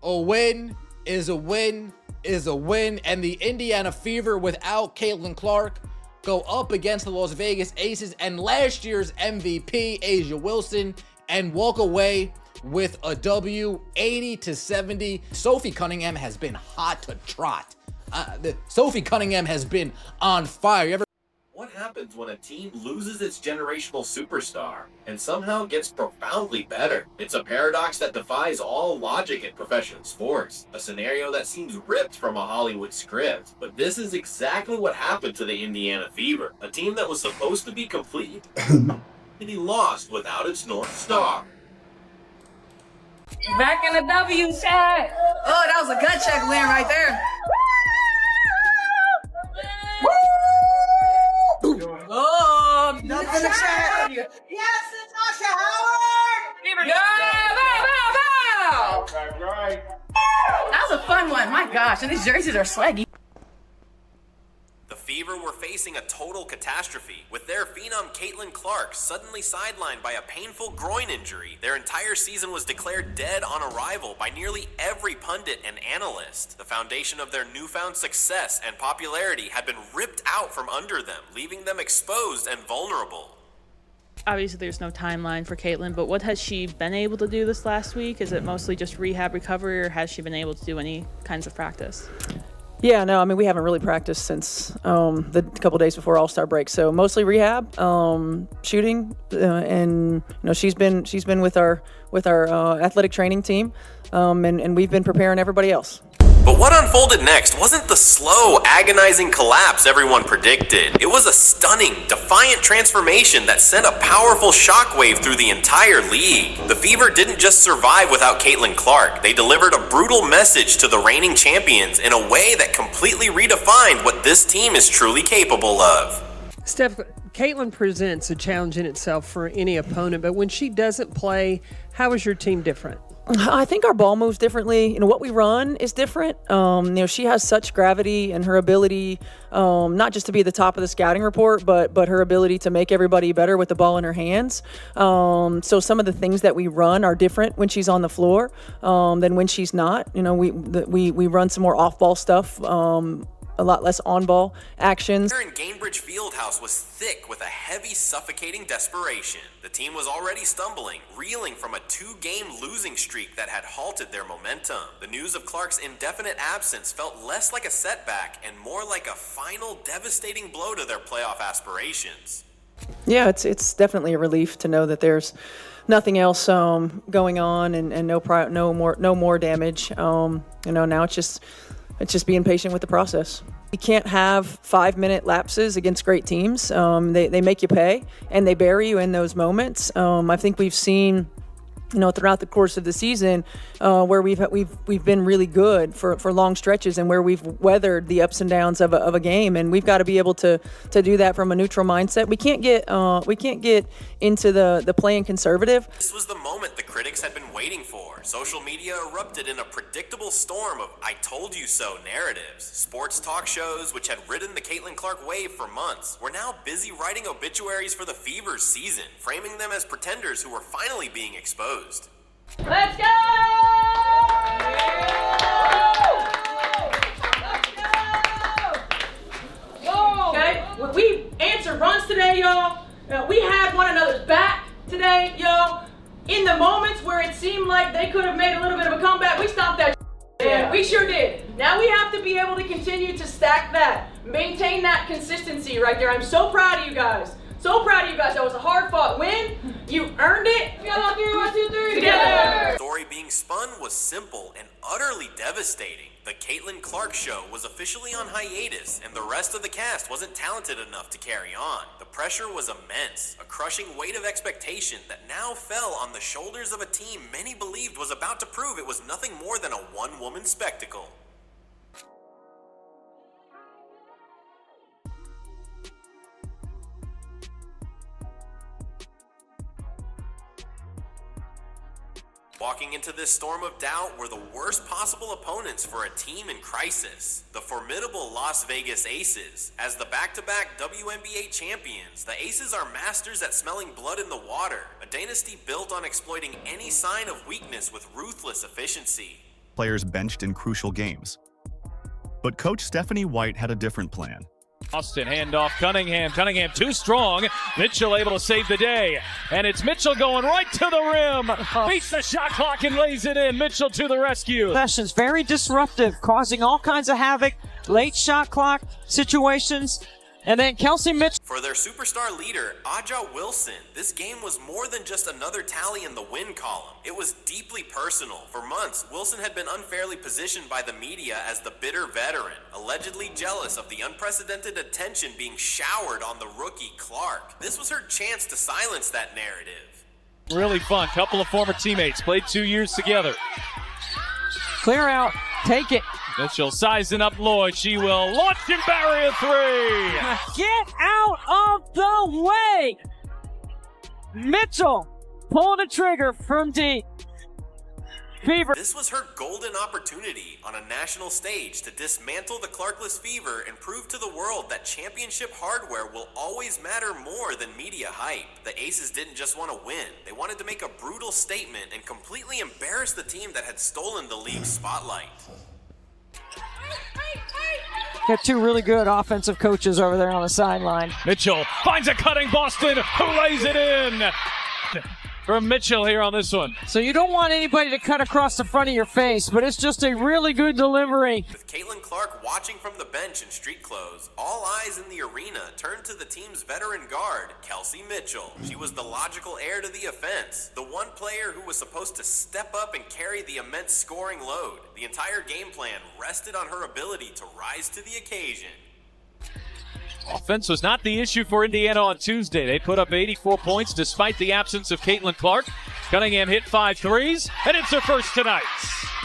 A win is a win is a win, and the Indiana Fever without Caitlin Clark go up against the Las Vegas Aces and last year's MVP, A'ja Wilson, and walk away with a W, 80-70. Sophie Cunningham has been hot to trot. Sophie Cunningham has been on fire. What happens when a team loses its generational superstar and somehow gets profoundly better? It's a paradox that defies all logic in professional sports, a scenario that seems ripped from a Hollywood script. But this is exactly what happened to the Indiana Fever, a team that was supposed to be complete, and he lost without its North Star. Back in the W side. Oh, that was a gut check win right there. Oh, nothing in the chat. Yes, it's Tasha Howard. Yeah, bow, bow, bow. Right. That was a fun one. My gosh, and these jerseys are swaggy. The Fever were facing a total catastrophe, with their phenom Caitlin Clark suddenly sidelined by a painful groin injury. Their entire season was declared dead on arrival by nearly every pundit and analyst. The foundation of their newfound success and popularity had been ripped out from under them, leaving them exposed and vulnerable. Obviously, there's no timeline for Caitlin, but what has she been able to do this last week? Is it mostly just rehab recovery, or has she been able to do any kinds of practice? Yeah, no, I mean, we haven't really practiced since the couple days before All-Star break. So mostly rehab, shooting, and she's been with our athletic training team, and we've been preparing everybody else. But what unfolded next wasn't the slow, agonizing collapse everyone predicted. It was a stunning, defiant transformation that sent a powerful shockwave through the entire league. The Fever didn't just survive without Caitlin Clark. They delivered a brutal message to the reigning champions in a way that completely redefined what this team is truly capable of. Steph, Caitlin presents a challenge in itself for any opponent, but when she doesn't play, how is your team different? I think our ball moves differently. What we run is different. She has such gravity, and her ability, not just to be the top of the scouting report, but her ability to make everybody better with the ball in her hands. So some of the things that we run are different when she's on the floor than when she's not. We run some more off-ball stuff. A lot less on-ball actions. Here in Gainbridge Fieldhouse was thick with a heavy, suffocating desperation. The team was already stumbling, reeling from a 2-game losing streak that had halted their momentum. The news of Clark's indefinite absence felt less like a setback and more like a final, devastating blow to their playoff aspirations. Yeah, it's definitely a relief to know that there's nothing else going on and no more damage. Now it's just being patient with the process. You can't have 5-minute lapses against great teams. They make you pay, and they bury you in those moments. I think we've seen, throughout the course of the season, where we've been really good for long stretches, and where we've weathered the ups and downs of a game, and we've got to be able to do that from a neutral mindset. We can't get into the playing conservative. This was the moment the critics had been waiting for. Social media erupted in a predictable storm of "I told you so" narratives. Sports talk shows, which had ridden the Caitlin Clark wave for months, were now busy writing obituaries for the Fever's season, framing them as pretenders who were finally being exposed. Let's go! Okay, we answered runs today, y'all. We had one another's back today, y'all. In the moments where it seemed like they could have made a little bit of a comeback, we stopped that. Yeah, we sure did. Now we have to be able to continue to stack that, maintain that consistency right there. I'm so proud of you guys. So proud of you guys. That was a hard-fought win. You earned it. We got on 3, 1, 2, 3 together. The story being spun was simple and utterly devastating. The Caitlin Clark show was officially on hiatus, and the rest of the cast wasn't talented enough to carry on. The pressure was immense, a crushing weight of expectation that now fell on the shoulders of a team many believed was about to prove it was nothing more than a one-woman spectacle. Walking into this storm of doubt were the worst possible opponents for a team in crisis. The formidable Las Vegas Aces. As the back-to-back WNBA champions, the Aces are masters at smelling blood in the water, a dynasty built on exploiting any sign of weakness with ruthless efficiency. players benched in crucial games. But Coach Stephanie White had a different plan. Austin, handoff, Cunningham. Cunningham too strong. Mitchell able to save the day. And it's Mitchell going right to the rim. Beats the shot clock and lays it in. Mitchell to the rescue. Sessions very disruptive, causing all kinds of havoc. Late shot clock situations. And then Kelsey Mitchell. For their superstar leader, Aja Wilson, this game was more than just another tally in the win column. It was deeply personal. For months, Wilson had been unfairly positioned by the media as the bitter veteran, allegedly jealous of the unprecedented attention being showered on the rookie Clark. This was her chance to silence that narrative. Really fun. Couple of former teammates. Played 2 years together. Clear out. Take it. Mitchell sizing up Lloyd. She will launch and bury a three. Get out of the way. Mitchell pulling the trigger from deep. Fever. This was her golden opportunity on a national stage to dismantle the Clarkless Fever and prove to the world that championship hardware will always matter more than media hype. The Aces didn't just want to win. They wanted to make a brutal statement and completely embarrass the team that had stolen the league's spotlight. Got two really good offensive coaches over there on the sideline. Mitchell finds a cutting Boston, who lays it in. From Mitchell here on this one. So you don't want anybody to cut across the front of your face, but it's just a really good delivery. With Caitlin Clark watching from the bench in street clothes, all eyes in the arena turned to the team's veteran guard, Kelsey Mitchell. She was the logical heir to the offense, the one player who was supposed to step up and carry the immense scoring load. The entire game plan rested on her ability to rise to the occasion. Offense was not the issue for Indiana on Tuesday. They put up 84 points despite the absence of Caitlin Clark. Cunningham hit 5 threes, and it's her first tonight.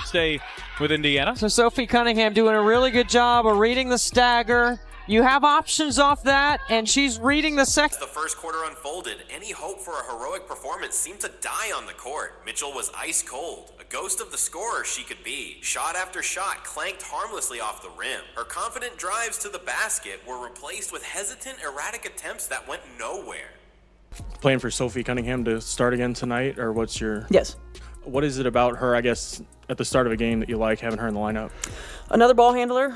Stay with Indiana. So Sophie Cunningham doing a really good job of reading the stagger. You have options off that, and she's reading the second. As the first quarter unfolded, any hope for a heroic performance seemed to die on the court. Mitchell was ice cold, a ghost of the scorer she could be. Shot after shot clanked harmlessly off the rim. Her confident drives to the basket were replaced with hesitant, erratic attempts that went nowhere. Playing for Sophie Cunningham to start again tonight, or what's your... Yes. What is it about her, I guess, at the start of a game that you like having her in the lineup? Another ball handler,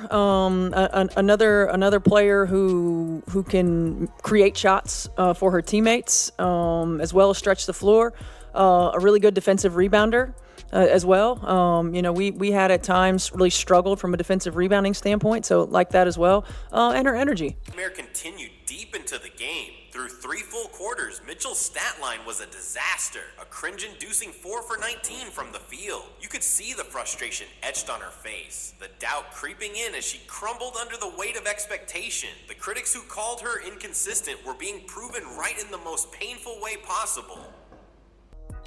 another player who can create shots for her teammates, as well as stretch the floor. A really good defensive rebounder as well. We had at times really struggled from a defensive rebounding standpoint, so like that as well. And her energy. Mare continued deep into the game. Through 3 full quarters, Mitchell's stat line was a disaster. A cringe-inducing 4 for 19 from the field. You could see the frustration etched on her face, the doubt creeping in as she crumbled under the weight of expectation. The critics who called her inconsistent were being proven right in the most painful way possible.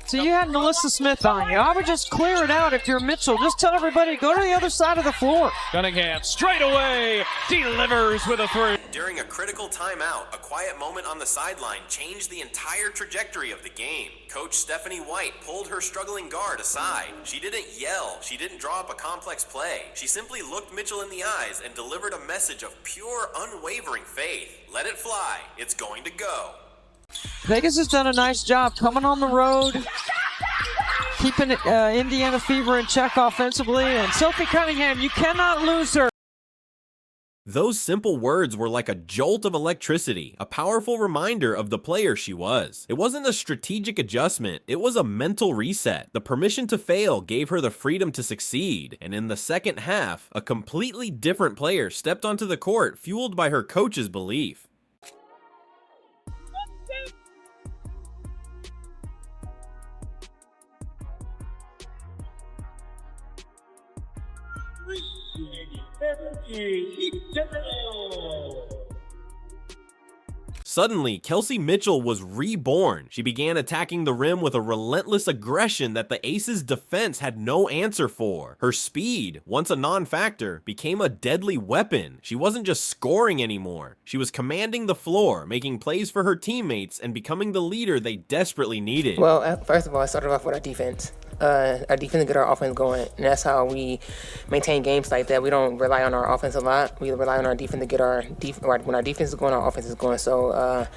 So you had Melissa Smith on you. I would just clear it out if you're Mitchell. Just tell everybody to go to the other side of the floor. Cunningham straight away delivers with a three. During a critical timeout, a quiet moment on the sideline changed the entire trajectory of the game. Coach Stephanie White pulled her struggling guard aside. She didn't yell. She didn't draw up a complex play. She simply looked Mitchell in the eyes and delivered a message of pure, unwavering faith. Let it fly. It's going to go. Vegas has done a nice job coming on the road, keeping Indiana Fever in check offensively. And Sophie Cunningham, you cannot lose her. Those simple words were like a jolt of electricity, a powerful reminder of the player she was. It wasn't a strategic adjustment, it was a mental reset. The permission to fail gave her the freedom to succeed, and in the second half, a completely different player stepped onto the court, fueled by her coach's belief. Suddenly, Kelsey Mitchell was reborn. She began attacking the rim with a relentless aggression that the Aces' defense had no answer for. Her speed, once a non-factor, became a deadly weapon. She wasn't just scoring anymore. She was commanding the floor, making plays for her teammates, and becoming the leader they desperately needed. Well, first of all, I started off with our defense. Our defense to get our offense going, and that's how we maintain games like that. We don't rely on our offense a lot. We rely on our defense to get our when our defense is going, our offense is going. So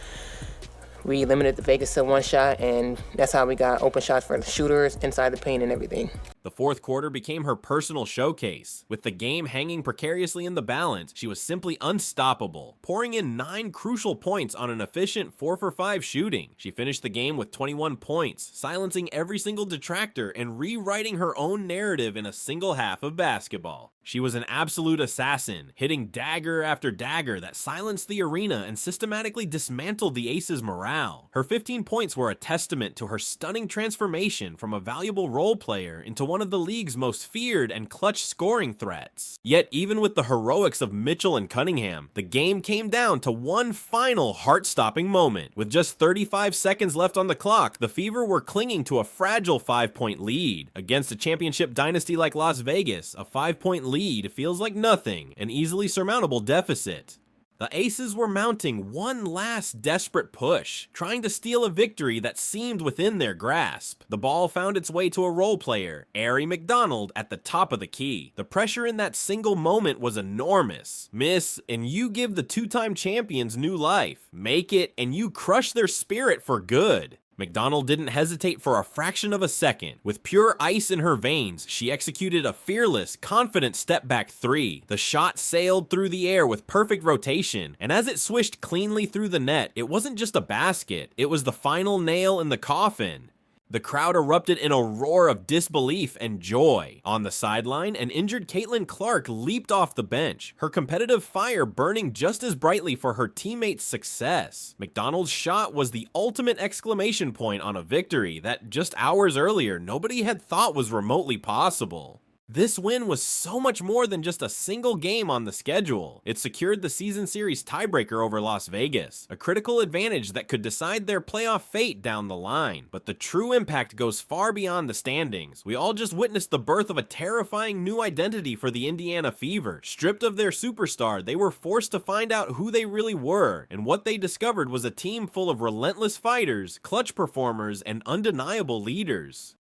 we limited the Vegas to one shot, and that's how we got open shots for the shooters inside the paint and everything. The fourth quarter became her personal showcase. With the game hanging precariously in the balance, she was simply unstoppable, pouring in 9 crucial points on an efficient 4 for 5 shooting. She finished the game with 21 points, silencing every single detractor and rewriting her own narrative in a single half of basketball. She was an absolute assassin, hitting dagger after dagger that silenced the arena and systematically dismantled the Aces' morale. Her 15 points were a testament to her stunning transformation from a valuable role player into one of the league's most feared and clutch scoring threats. Yet even with the heroics of Mitchell and Cunningham, the game came down to one final heart-stopping moment. With just 35 seconds left on the clock, the Fever were clinging to a fragile 5-point lead. Against a championship dynasty like Las Vegas, a 5-point lead feels like nothing, an easily surmountable deficit. The Aces were mounting one last desperate push, trying to steal a victory that seemed within their grasp. The ball found its way to a role player, Aari McDonald, at the top of the key. The pressure in that single moment was enormous. Miss, and you give the two-time champions new life. Make it, and you crush their spirit for good. McDonald didn't hesitate for a fraction of a second. With pure ice in her veins, she executed a fearless, confident step-back 3. The shot sailed through the air with perfect rotation, and as it swished cleanly through the net, it wasn't just a basket, it was the final nail in the coffin. The crowd erupted in a roar of disbelief and joy. On the sideline, an injured Caitlin Clark leaped off the bench, her competitive fire burning just as brightly for her teammates' success. McDonald's shot was the ultimate exclamation point on a victory that just hours earlier nobody had thought was remotely possible. This win was so much more than just a single game on the schedule. It secured the season series tiebreaker over Las Vegas, a critical advantage that could decide their playoff fate down the line. But the true impact goes far beyond the standings. We all just witnessed the birth of a terrifying new identity for the Indiana Fever. Stripped of their superstar, they were forced to find out who they really were, and what they discovered was a team full of relentless fighters, clutch performers, and undeniable leaders.